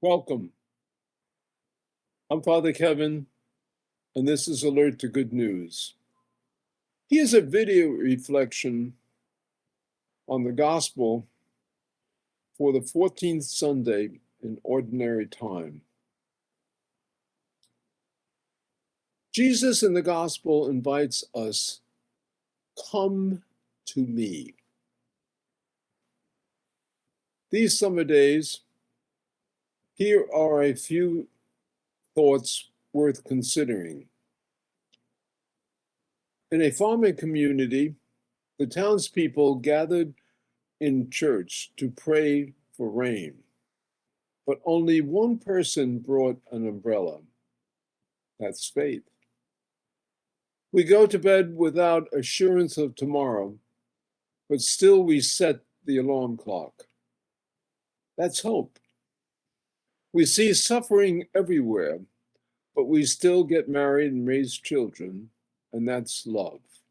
Welcome. I'm Father Kevin, and this is Alert to Good News. Here's a video reflection on the Gospel for the 14th Sunday in Ordinary Time. Jesus in the Gospel invites us, "Come to me." These summer days, here are a few thoughts worth considering. In a farming community, the townspeople gathered in church to pray for rain, but only one person brought an umbrella. That's faith. We go to bed without assurance of tomorrow, but still we set the alarm clock. That's hope. We see suffering everywhere, but we still get married and raise children, and that's love.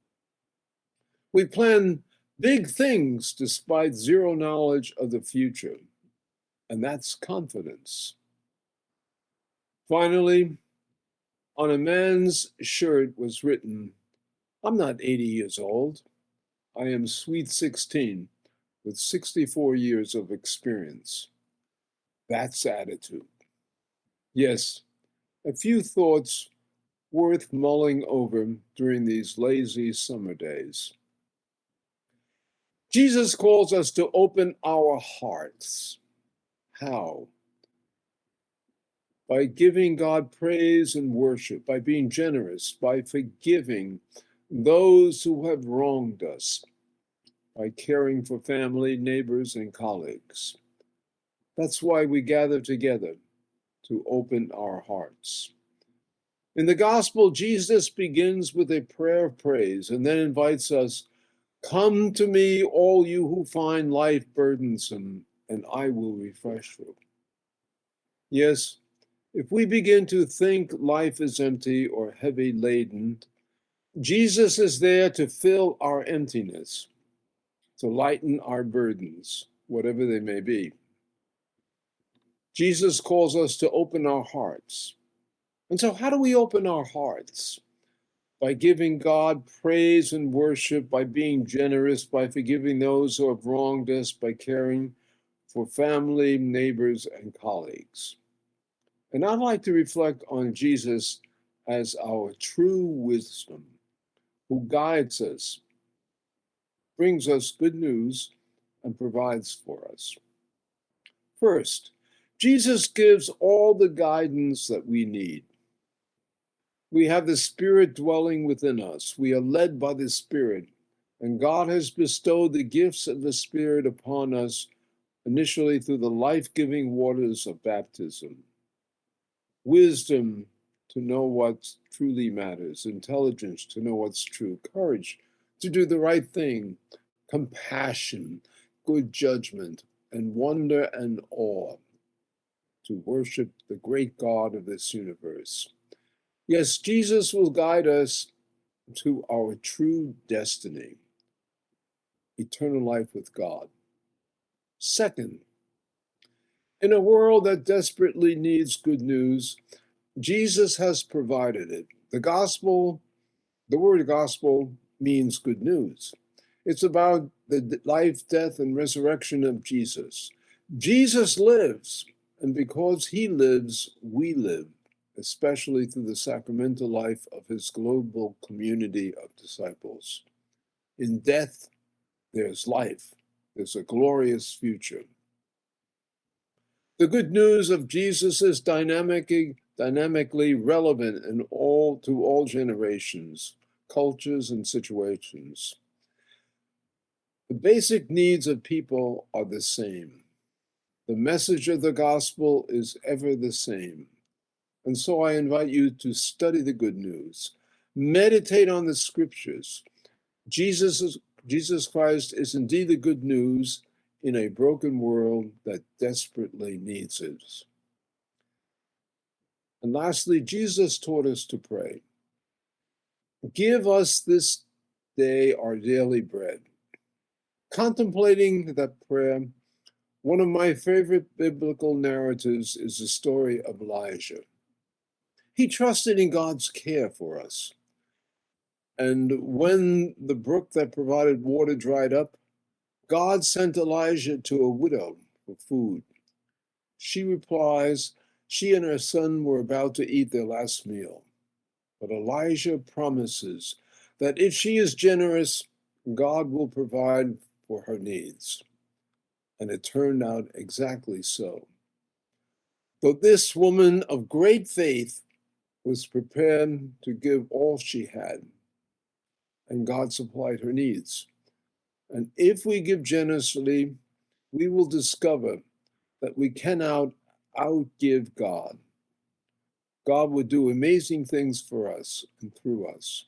We plan big things despite zero knowledge of the future, and that's confidence. Finally, on a man's shirt was written, "I'm not 80 years old. I am sweet 16 with 64 years of experience." That's attitude. Yes, a few thoughts worth mulling over during these lazy summer days. Jesus calls us to open our hearts. How? By giving God praise and worship, by being generous, by forgiving those who have wronged us, by caring for family, neighbors, and colleagues. That's why we gather together, to open our hearts. In the gospel, Jesus begins with a prayer of praise and then invites us, "Come to me, all you who find life burdensome, and I will refresh you." Yes, if we begin to think life is empty or heavy laden, Jesus is there to fill our emptiness, to lighten our burdens, whatever they may be. Jesus calls us to open our hearts. And so, how do we open our hearts? By giving God praise and worship, by being generous, by forgiving those who have wronged us, by caring for family, neighbors, and colleagues. And I'd like to reflect on Jesus as our true wisdom, who guides us, brings us good news, and provides for us. First, Jesus gives all the guidance that we need. We have the Spirit dwelling within us. We are led by the Spirit, and God has bestowed the gifts of the Spirit upon us, initially through the life-giving waters of baptism. Wisdom to know what truly matters, intelligence to know what's true, courage to do the right thing, compassion, good judgment, and wonder and awe to worship the great God of this universe. Yes, Jesus will guide us to our true destiny, eternal life with God. Second, in a world that desperately needs good news, Jesus has provided it. The gospel, the word gospel means good news. It's about the life, death, and resurrection of Jesus. Jesus lives, and because he lives, we live, especially through the sacramental life of his global community of disciples. In death, there's life. There's a glorious future. The good news of Jesus is dynamically relevant to all generations, cultures, and situations. The basic needs of people are the same. The message of the gospel is ever the same. And so I invite you to study the good news. Meditate on the scriptures. Jesus Christ is indeed the good news in a broken world that desperately needs it. And lastly, Jesus taught us to pray. Give us this day our daily bread. Contemplating that prayer, One of my favorite biblical narratives is the story of Elijah. He trusted in God's care for us. And when the brook that provided water dried up, God sent Elijah to a widow for food. She replies, she and her son were about to eat their last meal. But Elijah promises that if she is generous, God will provide for her needs. And it turned out exactly so. Though this woman of great faith was prepared to give all she had, and God supplied her needs. And if we give generously, we will discover that we cannot outgive God. God will do amazing things for us and through us.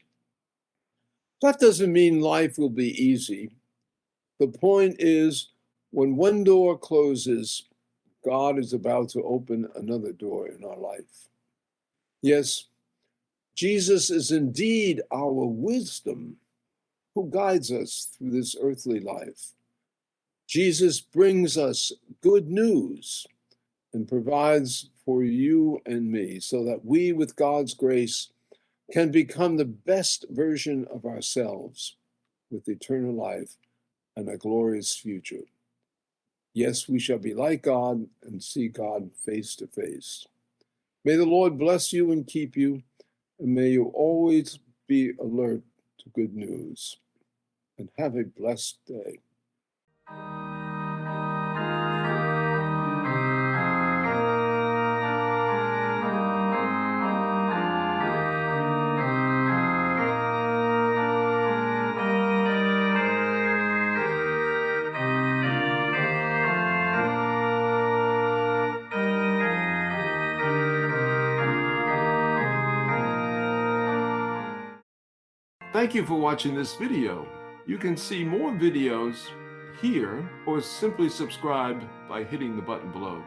That doesn't mean life will be easy. The point is, when one door closes, God is about to open another door in our life. Yes, Jesus is indeed our wisdom who guides us through this earthly life. Jesus brings us good news and provides for you and me so that we, with God's grace, can become the best version of ourselves with eternal life and a glorious future. Yes, we shall be like God and see God face to face. May the Lord bless you and keep you, and may you always be alert to good news. And have a blessed day. Thank you for watching this video. You can see more videos here or simply subscribe by hitting the button below.